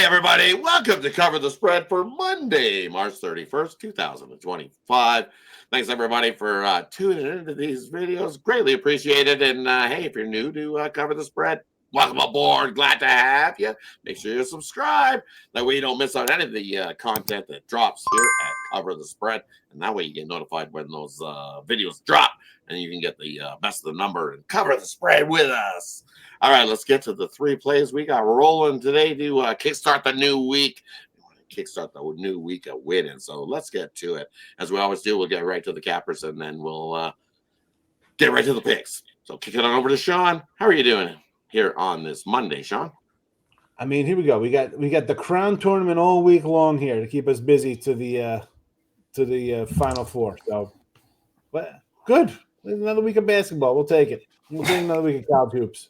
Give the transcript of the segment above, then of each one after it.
everybody. Welcome to Cover the Spread for Monday, March 31st, 2025. Thanks, everybody, for tuning into these videos. Greatly appreciated. And, hey, if you're new to Cover the Spread, welcome aboard. Glad to have you. Make sure you subscribe. That way you don't miss out any of the content that drops here at Cover the Spread. And that way you get notified when those videos drop. And you can get the best of the number and cover the spread with us. All right, let's get to the three plays we got rolling today to kickstart the new week. We want to kickstart the new week of winning. So let's get to it. As we always do, we'll get right to the cappers and then we'll get right to the picks. So kick it on over to Sean. How are you doing here on this Monday, Sean? I mean, here we go. We got the Crown tournament all week long here to keep us busy to the Final Four. So, but good. Another week of basketball. We'll take it. We'll take another week of college hoops.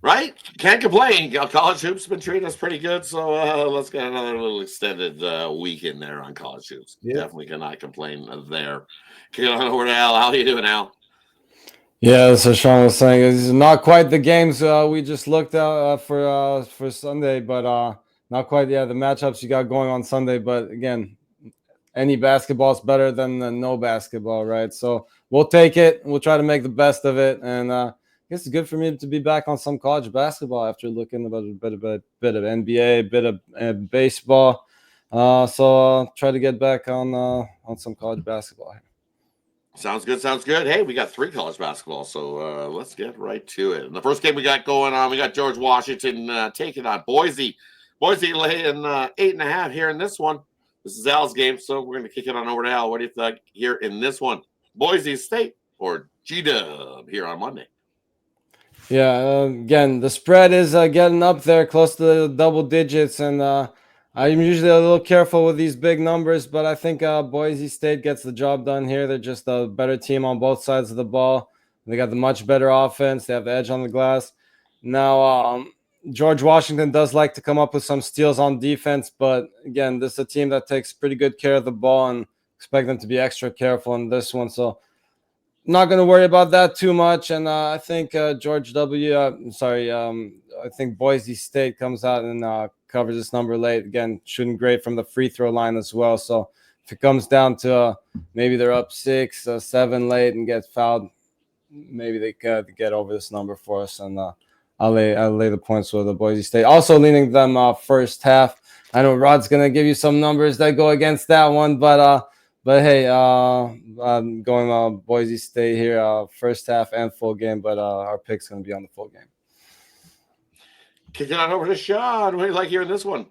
Right? Can't complain. College hoops have been treating us pretty good. So let's get another little extended week in there on college hoops. Yep. Definitely cannot complain there. Kick on over to Al. How are you doing, Al? Yeah, so Sean was saying it's not quite the games we just looked at for Sunday, but not quite. Yeah, the matchups you got going on Sunday, but again, any basketball is better than no basketball, right? So we'll take it. We'll try to make the best of it, and I guess it's good for me to be back on some college basketball after looking about a bit of NBA, a bit of baseball. So try to get back on some college basketball here. Sounds good. Sounds good. Hey, we got 3 college basketball, so let's get right to it. And the first game we got going on, we got George Washington taking on Boise. Boise laying 8.5 here in this one. This is Al's game, so we're going to kick it on over to Al. What do you think here in this one? Boise State or G-Dub here on Monday? Yeah, again, the spread is getting up there close to the double digits, and I'm usually a little careful with these big numbers, but I think Boise State gets the job done here. They're just a better team on both sides of the ball. They got the much better offense. They have the edge on the glass. Now, George Washington does like to come up with some steals on defense, but again, this is a team that takes pretty good care of the ball and expect them to be extra careful in this one. So not going to worry about that too much. And I think I think Boise State comes out and covers this number late. Again, shooting great from the free throw line as well. So if it comes down to maybe they're up 6 or 7 late and get fouled, maybe they could get over this number for us. And I'll lay the points with the Boise State. Also leaning them first half. I know Rodd's going to give you some numbers that go against that one, but hey, I'm going Boise State here, first half and full game, but our pick's going to be on the full game. Kicking on over to Sean. What do you like here in this one?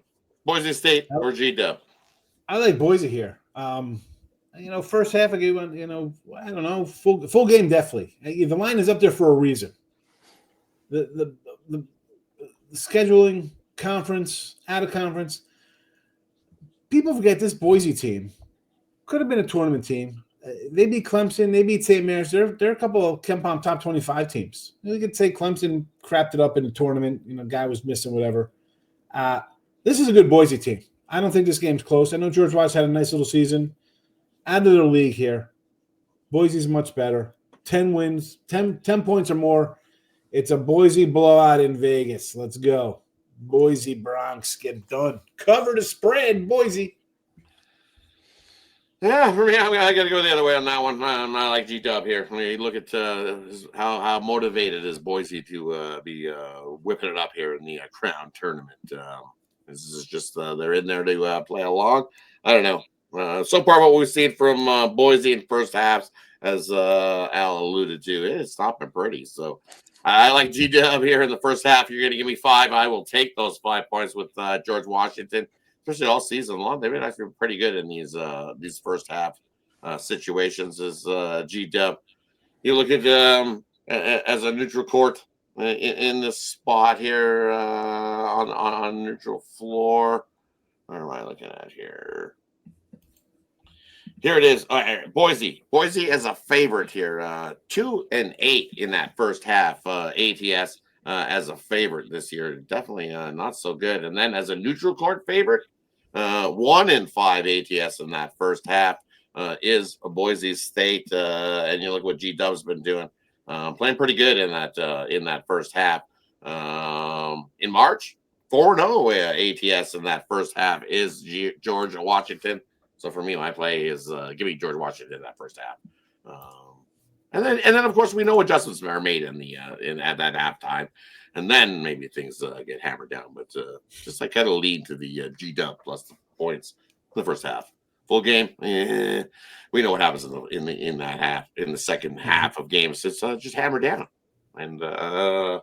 Boise State or G-Dub? I like Boise here. First half of game, I don't know, full game definitely. The line is up there for a reason. The scheduling, conference, out of conference. People forget this Boise team could have been a tournament team. They beat Clemson. They beat St. Mary's. They're a couple of KenPom top 25 teams. You could say Clemson crapped it up in the tournament. Guy was missing whatever. This is a good Boise team. I don't think this game's close. I know George Washington had a nice little season. Out of the league here. Boise's much better. 10 wins, 10 points or more. It's a Boise blowout in Vegas. Let's go. Boise Bronx, get done. Cover the spread, Boise. Yeah, for me, I got to go the other way on that one. I like G-Dub here. I mean, look at how motivated is Boise to be whipping it up here in the Crown tournament. This is just they're in there to play along. I don't know. So far, what we've seen from Boise in first halves, as Al alluded to, it's stopping pretty. So I like G-Dub here in the first half. You're going to give me 5. I will take those 5 points with George Washington. Especially all season long, they've been actually pretty good in these first half situations. As G-Dub, you look at as a neutral court in this spot here on neutral floor. What am I looking at here? Here it is. All right, Boise is a favorite here. 2-8 in that first half. ATS as a favorite this year, definitely not so good. And then as a neutral court favorite. 1-5 ATS in that first half is a Boise State, and you look what G-Dub's been doing, playing pretty good in that first half. In March, 4-0 ATS in that first half is George Washington. So for me, my play is give me George Washington in that first half. And then of course we know adjustments are made at that halftime, and then maybe things get hammered down. But just I kind of lead to the G-Dub plus the points in the first half. Full game, we know what happens in that half, in the second half of games. It's just hammered down, and I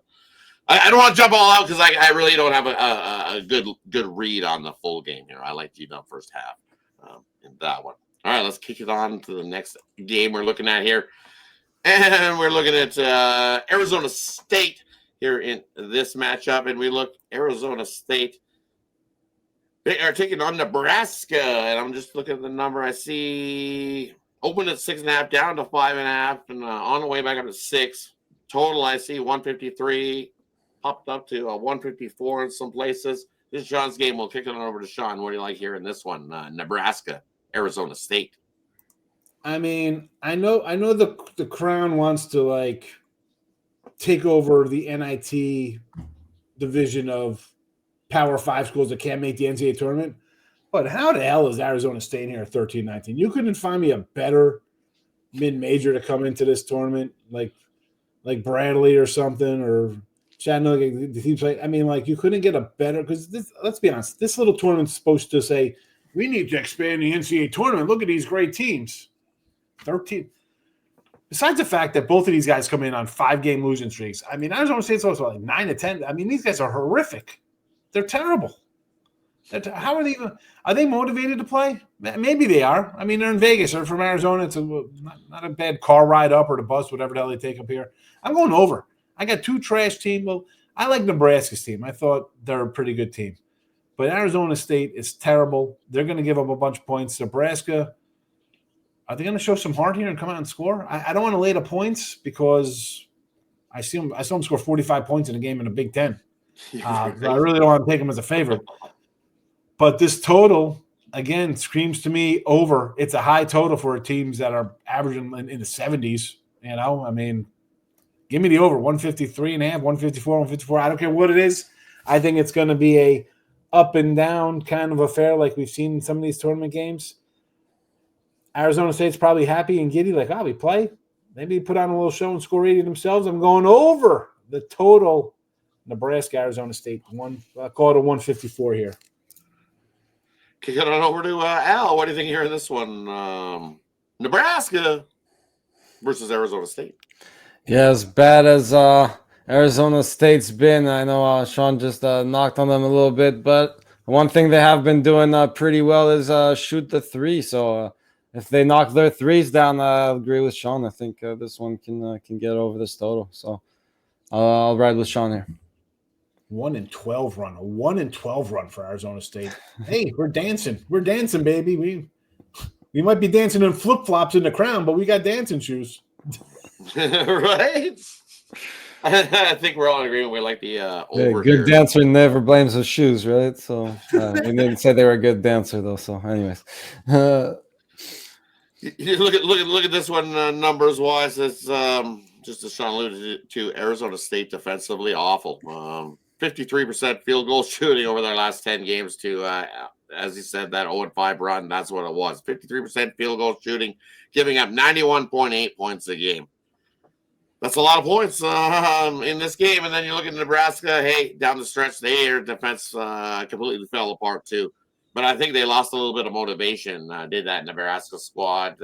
don't want to jump all out because I really don't have a good read on the full game here. I like G-Dub first half in that one. All right, let's kick it on to the next game we're looking at here. And we're looking at Arizona State here in this matchup. And we look, Arizona State, they are taking on Nebraska. And I'm just looking at the number. I see open at 6.5, down to 5.5, and on the way back up to 6. Total, I see 153, popped up to 154 in some places. This is Sean's game. We'll kick it on over to Sean. What do you like here in this one? Nebraska, Arizona State. I mean, I know the Crown wants to like take over the NIT division of Power 5 schools that can't make the NCAA tournament. But how the hell is Arizona State here at 13-19? You couldn't find me a better mid-major to come into this tournament, like Bradley or something, or Chattanooga. The teams like, I mean, like you couldn't get a better, because let's be honest, this little tournament's supposed to say we need to expand the NCAA tournament. Look at these great teams. 13. Besides the fact that both of these guys come in on 5-game losing streaks, I mean, Arizona State's also like 9 to 10. I mean, these guys are horrific. They're terrible. How are they even? Are they motivated to play? Maybe they are. I mean, they're in Vegas. They're from Arizona. It's not a bad car ride up or the bus, whatever the hell they take up here. I'm going over. I got 2 trash teams. Well, I like Nebraska's team. I thought they're a pretty good team. But Arizona State is terrible. They're going to give up a bunch of points. Nebraska, are they going to show some heart here and come out and score? I don't want to lay the points because I saw them score 45 points in a game in the Big Ten. So I really don't want to take them as a favorite. But this total, again, screams to me over. It's a high total for teams that are averaging in the 70s. You know, I mean, give me the over, 153.5, 154, 154. I don't care what it is. I think it's going to be a up and down kind of affair like we've seen in some of these tournament games. Arizona State's probably happy and giddy, like, we play. Maybe put on a little show and score 80 themselves. I'm going over the total. Nebraska, Arizona State, call it a 154 here. Kick it on over to Al. What do you think here in this one? Nebraska versus Arizona State. Yeah, as bad as Arizona State's been, I know Sean just knocked on them a little bit, but one thing they have been doing pretty well is shoot the 3. So if they knock their 3s down, I agree with Sean. I think this one can get over this total. So I'll ride with Sean here. 1-12 run, a 1-12 run for Arizona State. Hey, we're dancing. We're dancing, baby. We might be dancing in flip-flops in the Crown, but we got dancing shoes. Right? I think we're all in agreement. We like the over. Good here. Dancer never blames his shoes, right? So we didn't say they were a good dancer, though. So, anyways, you look at this one numbers wise. It's just as Sean alluded to, Arizona State defensively awful. 53% field goal shooting over their last 10 games to, as he said, that 0-5 run. That's what it was. 53% field goal shooting, giving up 91.8 points a game. That's a lot of points in this game. And then you look at Nebraska. Hey, down the stretch, their defense completely fell apart too. But I think they lost a little bit of motivation. Did that Nebraska squad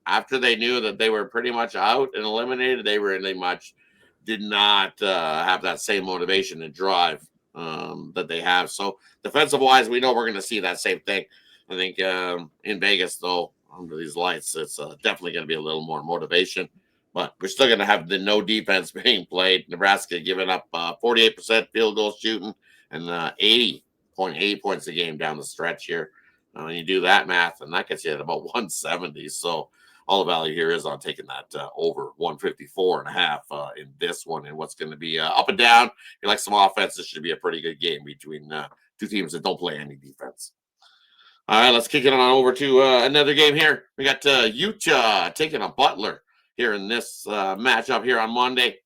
after they knew that they were pretty much out and eliminated? They really much did not have that same motivation and drive that they have. So defensive wise, we know we're going to see that same thing. I think in Vegas, though, under these lights, it's definitely going to be a little more motivation. But we're still going to have the no defense being played. Nebraska giving up 48% field goal shooting and 80.8 points a game down the stretch here. When you do that math, and that gets you at about 170. So all the value here is on taking that over 154.5 in this one. And what's going to be up and down. If you like some offense, this should be a pretty good game between 2 teams that don't play any defense. All right, let's kick it on over to another game here. We got Utah taking on Butler here in this matchup here on Monday.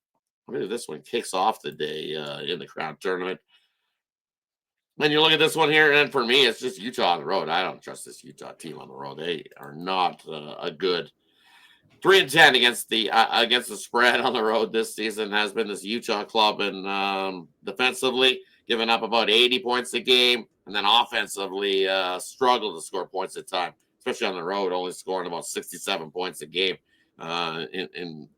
I believe this one kicks off the day in the Crown tournament. And you look at this one here, and for me, it's just Utah on the road. I don't trust this Utah team on the road. They are not a good 3-10 against the spread on the road this season. Has been this Utah club, and defensively giving up about 80 points a game, and then offensively struggle to score points at time, especially on the road, only scoring about 67 points a game in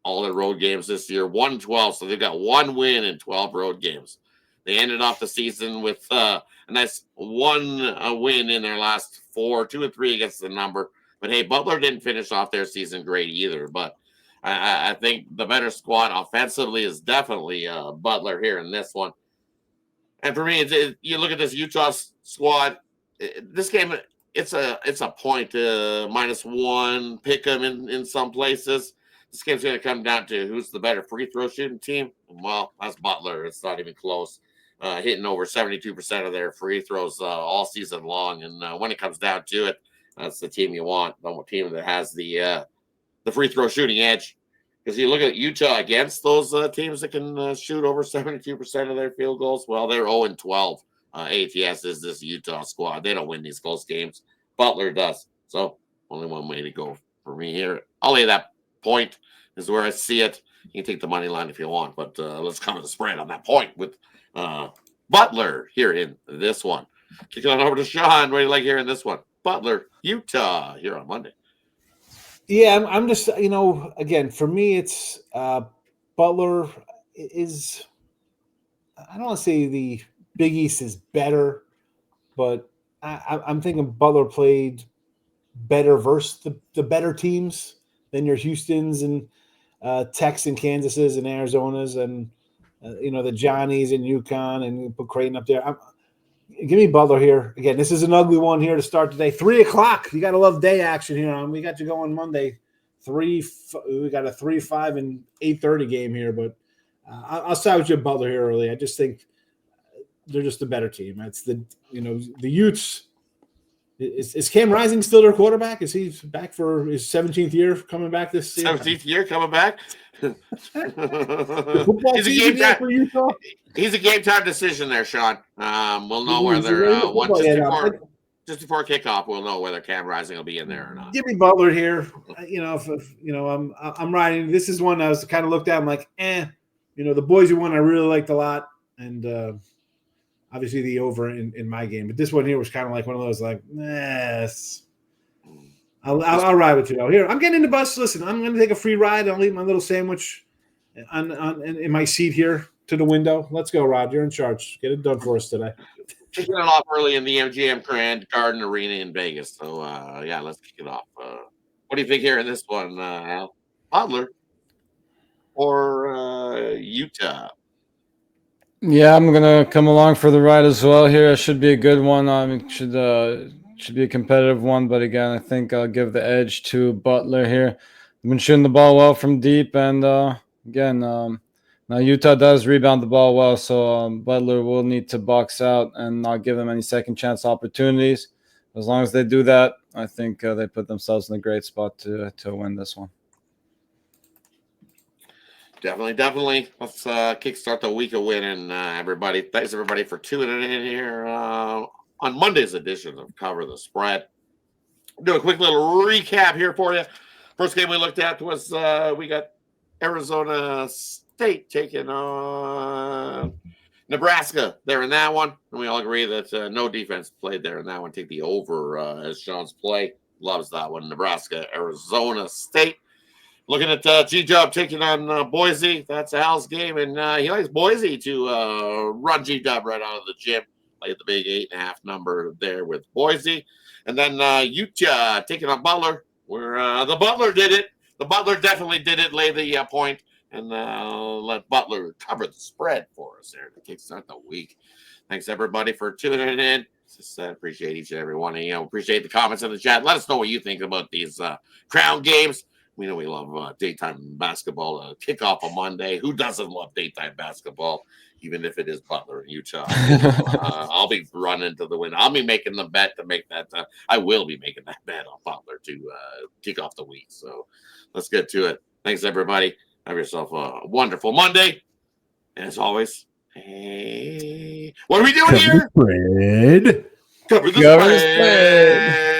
all their road games this year. 1-12, so they've got one win in 12 road games. They ended off the season with a nice one win in their last 4, 2 and 3 against the number. But hey, Butler didn't finish off their season great either. But I think the better squad offensively is definitely Butler here in this one. And for me, you look at this Utah squad. This game, it's a point -1 pick 'em in some places. This game's going to come down to who's the better free throw shooting team. Well, that's Butler. It's not even close. Hitting over 72% of their free throws all season long. And when it comes down to it, that's the team you want. The team that has the free throw shooting edge. Because you look at Utah against those teams that can shoot over 72% of their field goals. Well, they're 0-12. ATS is this Utah squad. They don't win these close games. Butler does. So only one way to go for me here. I'll lay that point is where I see it. You can take the money line if you want, but let's cover the spread on that point with Butler here in this one. Kicking on over to Sean. What do you like here in this one? Butler, Utah, here on Monday. Yeah, I'm just, again, for me, it's Butler is, I don't want to say the Big East is better, but I'm thinking Butler played better versus the better teams than your Houstons and Techs and Kansases and Arizonas and, the Johnnies and UConn, and put Creighton up there. Give me Butler here. Again, this is an ugly one here to start today. 3 o'clock. You got to love day action here. We got you going Monday. We got a 3, 5, and 8:30 game here, but I'll side with you, Butler here early. I just think they're just a better team. It's the Utes. Is Cam Rising still their quarterback? Is he back for his 17th year coming back this season? 17th year coming back? He's a game time decision there, Sean. We'll know whether just before kickoff, we'll know whether Cam Rising will be in there or not. Give me Butler here. I'm riding. This is one I was kind of looked at. I'm like, the Boise one I really liked a lot, and obviously the over in my game. But this one here was kind of like one of those like, I'll ride with you though. Here, I'm getting in the bus. Listen, I'm going to take a free ride. I'll eat my little sandwich in my seat here to the window. Let's go, Rod. You're in charge. Get it done for us today. Kicking it off early in the MGM Grand Garden Arena in Vegas. So, let's kick it off. What do you think here in this one, Al? Butler or Utah? Yeah, I'm gonna come along for the ride as well here. It should be a good one. It should be a competitive one, but again, I think I'll give the edge to Butler here. I've been shooting the ball well from deep, and now Utah does rebound the ball well, so Butler will need to box out and not give them any second chance opportunities. As long as they do that, I think they put themselves in a great spot to win this one. Definitely. Let's kickstart the week of winning, everybody. Thanks, everybody, for tuning in here on Monday's edition of Cover the Spread. Do a quick little recap here for you. First game we looked at was we got Arizona State taking on Nebraska there in that one. And we all agree that no defense played there in that one. Take the over as Sean's play. Loves that one. Nebraska, Arizona State. Looking at G-Dub taking on Boise. That's Al's game. And he likes Boise to run G-Dub right out of the gym. Played the big 8.5 number there with Boise. And then Utah taking on Butler, where the Butler did it. The Butler definitely did it. Lay the point. And let Butler cover the spread for us there to kickstart the week. Thanks, everybody, for tuning in. Just appreciate each and every one of you. Appreciate the comments in the chat. Let us know what you think about these crown games. We know we love daytime basketball. Kickoff on Monday. Who doesn't love daytime basketball, even if it is Butler in Utah? I'll be running to the window. I'll be making the bet to make that. I will be making that bet on Butler to kick off the week. So let's get to it. Thanks, everybody. Have yourself a wonderful Monday. And as always, hey, What are we doing here? Spread. Cover the Cover the spread.